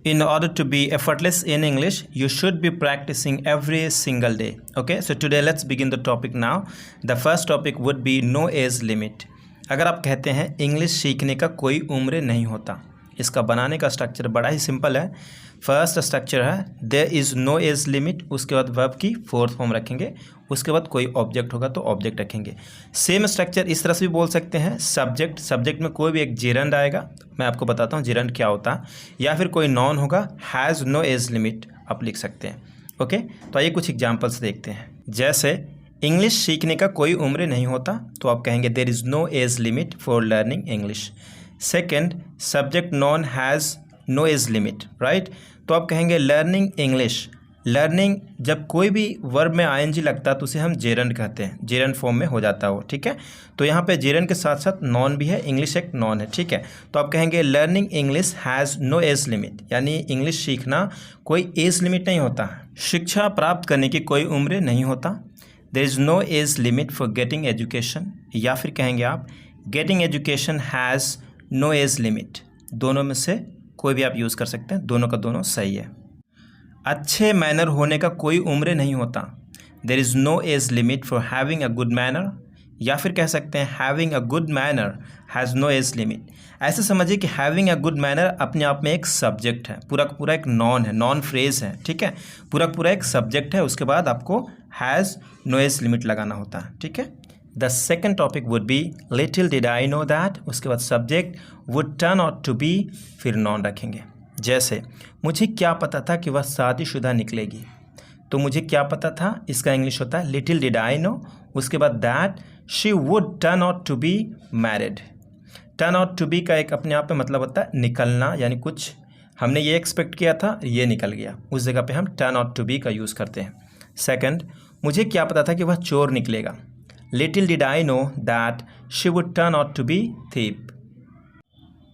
In order to be effortless in English, you should be practicing every single day. Okay, so today let's begin the topic now. The first topic would be no age limit. अगर आप कहते हैं English सीखने का कोई उम्र नहीं होता, इसका बनाने का स्ट्रक्चर बड़ा ही सिंपल है। फर्स्ट स्ट्रक्चर है there is no age limit, उसके बाद वर्ब की फोर्थ फॉर्म रखेंगे, उसके बाद कोई ऑब्जेक्ट होगा तो ऑब्जेक्ट रखेंगे। सेम स्ट्रक्चर इस तरह से भी बोल सकते हैं, सब्जेक्ट में कोई भी एक जेरंड आएगा, मैं आपको बताता हूँ जेरंड क्या होता है, या फिर कोई नॉन होगा, हैज़ नो एज लिमिट आप लिख सकते हैं। ओके, तो आइए कुछ एग्जाम्पल्स देखते हैं। जैसे इंग्लिश सीखने का कोई उम्र नहीं होता, तो आप कहेंगे there is no age limit for learning English. Second, subject none has no age limit, right, तो आप कहेंगे लर्निंग इंग्लिश। लर्निंग जब कोई भी वर्ब में आईएनजी लगता है तो उसे हम जेरंड कहते हैं, जेरंड फॉर्म में हो जाता है वो, ठीक है। तो यहाँ पे जेरंड के साथ साथ नॉन भी है, इंग्लिश एक नॉन है, ठीक है। तो आप कहेंगे learning English has no age limit, यानी इंग्लिश सीखना कोई एज लिमिट नहीं होता। शिक्षा प्राप्त करने की कोई उम्र नहीं होता, there is no age limit for getting education, या फिर कहेंगे आप getting education has no age limit. दोनों में से कोई भी आप यूज़ कर सकते हैं, दोनों का दोनों सही है। अच्छे मैनर होने का कोई उम्र नहीं होता, there is no age limit for having a good manner, या फिर कह सकते हैं having a good manner has no age limit. ऐसे समझिए कि हैविंग अ गुड मैनर अपने आप में एक सब्जेक्ट है, पूरा का पूरा एक नॉन है, नॉन फ्रेज है, ठीक है, पूरा का पूरा एक सब्जेक्ट है, उसके बाद आपको हैज़ नो एज लिमिट लगाना होता है, ठीक है। The second topic would be little did I know that, उसके बाद subject would turn out to be, फिर नॉन रखेंगे। जैसे मुझे क्या पता था कि वह शादीशुदा निकलेगी, तो मुझे क्या पता था इसका इंग्लिश होता है लिटिल डिड आई नो, उसके बाद that she would turn out to be married. Turn out to be का एक अपने आप में मतलब होता है निकलना, यानी कुछ हमने ये एक्सपेक्ट किया था, ये निकल गया, उस जगह पे हम टर्न आउट टू बी का यूज़ करते हैं। सेकंड, मुझे क्या पता था कि वह चोर निकलेगा, little did I know that she would turn out to be thief.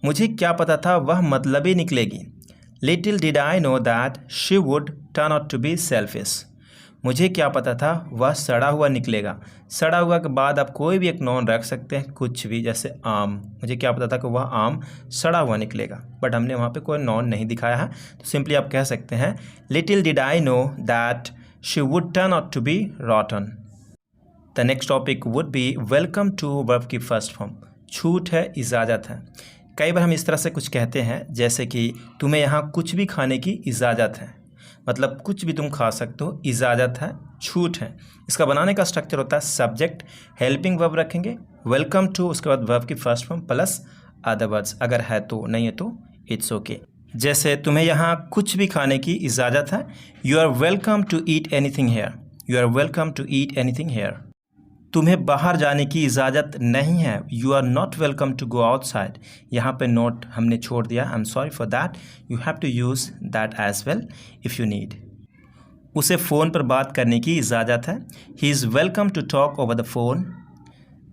मुझे क्या पता था वह मतलबी निकलेगी, little did I know that she would turn out to be selfish. मुझे क्या पता था वह सड़ा हुआ निकलेगा, सड़ा हुआ के बाद आप कोई भी एक नॉन रख सकते हैं, कुछ भी, जैसे आम। मुझे क्या पता था कि वह आम सड़ा हुआ निकलेगा, बट हमने वहाँ पे कोई नॉन नहीं दिखाया है, तो सिंपली आप कह सकते हैं little did I know that she would turn out to be rotten. The next topic would be welcome to verb की फर्स्ट फॉर्म। छूट है, इजाज़त है। कई बार हम इस तरह से कुछ कहते हैं, जैसे कि तुम्हें यहाँ कुछ भी खाने की इजाज़त है, मतलब कुछ भी तुम खा सकते हो, इजाज़त है, छूट है। इसका बनाने का स्ट्रक्चर होता है सब्जेक्ट हेल्पिंग वर्ब रखेंगे, वेलकम टू, उसके बाद वर्ब की first form plus other words, अगर है तो, नहीं है तो इट्स ओके। जैसे तुम्हें यहाँ कुछ भी खाने की इजाज़त है, you are welcome to eat anything here, you are welcome to eat anything here. तुम्हें बाहर जाने की इजाज़त नहीं है, you are not welcome to go outside. यहाँ पे नोट हमने छोड़ दिया, I am sorry for that, you have to use that as well if you need. उसे फ़ोन पर बात करने की इजाज़त है, he is welcome to talk over the phone.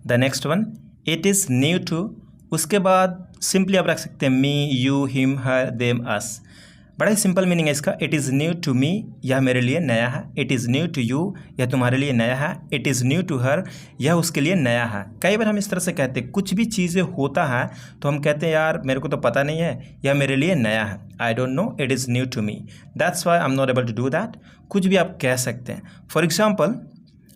The next one, it is new to, उसके बाद simply आप रख सकते हैं me, you, him, her, them, us. बड़ा ही सिंपल मीनिंग है इसका, it is new to me, यह मेरे लिए नया है, it is new to you, यह तुम्हारे लिए नया है, it is new to her, यह उसके लिए नया है। कई बार हम इस तरह से कहते हैं, कुछ भी चीज़ें होता है तो हम कहते हैं यार मेरे को तो पता नहीं है, यह मेरे लिए नया है, I don't know, it is new to me, that's why I am not able to do that. कुछ भी आप कह सकते हैं। फॉर एग्जाम्पल,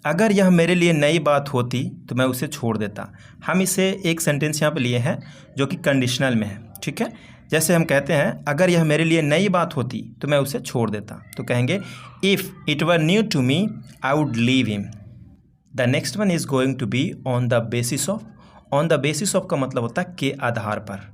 अगर यह मेरे लिए नई बात होती तो मैं उसे छोड़ देता। हम इसे एक सेंटेंस यहाँ पे लिए हैं जो कि कंडीशनल में है, ठीक है। जैसे हम कहते हैं अगर यह मेरे लिए नई बात होती तो मैं उसे छोड़ देता, तो कहेंगे if it were new to me I would leave him. The next one is going to be on the basis of. On the basis of का मतलब होता है के आधार पर,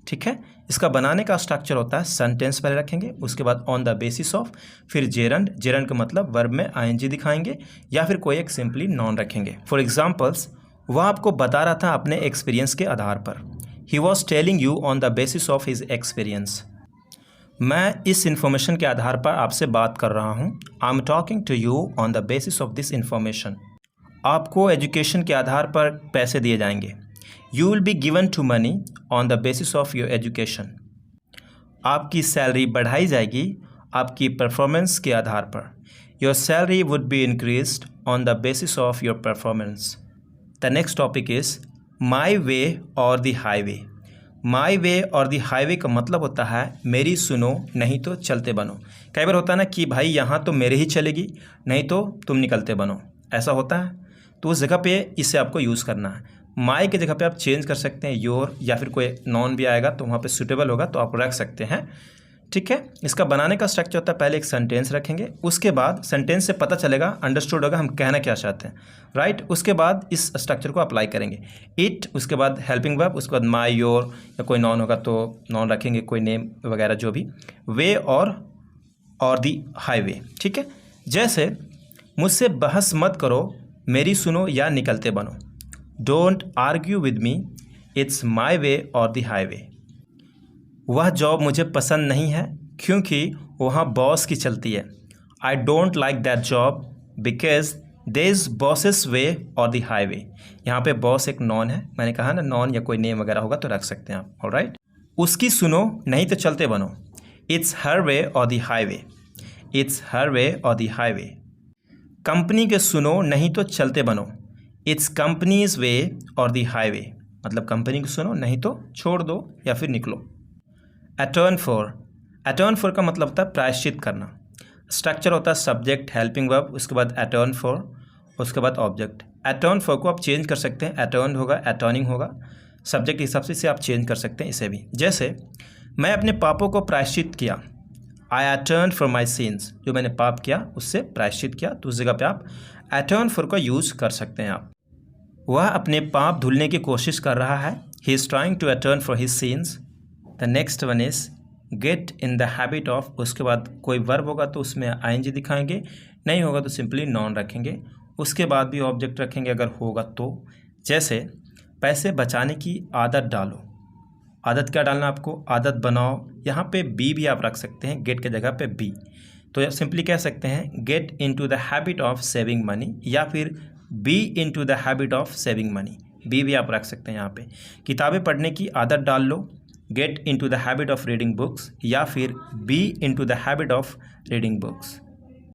ठीक है। इसका बनाने का स्ट्रक्चर होता है सेंटेंस पहले रखेंगे, उसके बाद ऑन द बेसिस ऑफ, फिर जेरंड, जेरंड का मतलब वर्ब में आईएनजी दिखाएंगे, या फिर कोई एक सिंपली नॉन रखेंगे। फॉर एग्जाम्पल्स, वह आपको बता रहा था अपने एक्सपीरियंस के आधार पर, he was telling you on the basis of his experience. मैं इस इन्फॉर्मेशन के आधार पर आपसे बात कर रहा हूँ, I am talking to you on the basis of this information. आपको एजुकेशन के आधार पर पैसे दिए जाएंगे, you will be given to money on the basis of your education. आपकी सैलरी बढ़ाई जाएगी आपकी परफॉर्मेंस के आधार पर, your salary would be increased on the basis of your performance. The next topic is my way or the highway. My way or the highway का मतलब होता है मेरी सुनो नहीं तो चलते बनो। कई बार होता है ना कि भाई यहाँ तो मेरे ही चलेगी, नहीं तो तुम निकलते बनो, ऐसा होता है। तो उस जगह पे इसे आपको यूज़ करना है। माई की जगह पे आप चेंज कर सकते हैं योर, या फिर कोई नॉन भी आएगा तो वहाँ पे सूटेबल होगा तो आप रख सकते हैं। ठीक है, इसका बनाने का स्ट्रक्चर होता है पहले एक सेंटेंस रखेंगे, उसके बाद सेंटेंस से पता चलेगा, अंडरस्टूड होगा हम कहना क्या चाहते हैं, राइट। उसके बाद इस स्ट्रक्चर को अप्लाई करेंगे। इट, उसके बाद हेल्पिंग वर्ब, उसके बाद माई योर, या कोई नॉन होगा तो नॉन रखेंगे, कोई नेम वगैरह जो भी, वे और दी हाईवे। ठीक है, जैसे मुझसे बहस मत करो, मेरी सुनो या निकलते बनो। Don't argue with me, it's my way or the highway. वह जॉब मुझे पसंद नहीं है क्योंकि वहाँ बॉस की चलती है। I don't like that job because there is bosses way or the highway. यहाँ पे बॉस एक नॉन है, मैंने कहा ना नॉन या कोई नेम वगैरह होगा तो रख सकते हैं आप, ऑलराइट। उसकी सुनो नहीं तो चलते बनो। It's her way or the highway, it's her way or the highway. Company के सुनो नहीं तो चलते बनो। It's companies way or the highway, मतलब कंपनी को सुनो नहीं तो छोड़ दो या फिर निकलो। अटर्न फॉर का मतलब होता है प्रायश्चित करना। स्ट्रक्चर होता है सब्जेक्ट हेल्पिंग वर्ब, उसके बाद अटर्न फॉर, उसके बाद ऑब्जेक्ट। अटर्न फॉर को आप चेंज कर सकते हैं, अटर्न होगा, अटर्निंग होगा, सब्जेक्ट के हिसाब से इसे आप चेंज कर सकते हैं इसे भी। जैसे मैं अपने पापों को प्रायश्चित किया, आई अटर्न फॉर माई सिंस, जो मैंने पाप किया उससे प्रायश्चित किया, तो उस जगह पे आप अटर्न फॉर का यूज़ कर सकते हैं आप। वह अपने पाप धुलने की कोशिश कर रहा है, he is trying to atone for his sins. The next one is get in the habit of, उसके बाद कोई वर्ब होगा तो उसमें आईएनजी दिखाएंगे, नहीं होगा तो सिंपली नॉन रखेंगे, उसके बाद भी ऑब्जेक्ट रखेंगे अगर होगा तो। जैसे पैसे बचाने की आदत डालो, आदत क्या डालना आपको, आदत बनाओ। यहाँ पे बी भी आप रख सकते हैं, गेट के जगह पे बी, तो सिंपली कह सकते हैं get into the habit of saving money, या फिर be into the habit of saving money, be भी आप रख सकते हैं यहाँ पे। किताबें पढ़ने की आदत डाल लो, get into the habit of reading books, या फिर be into the habit of reading books.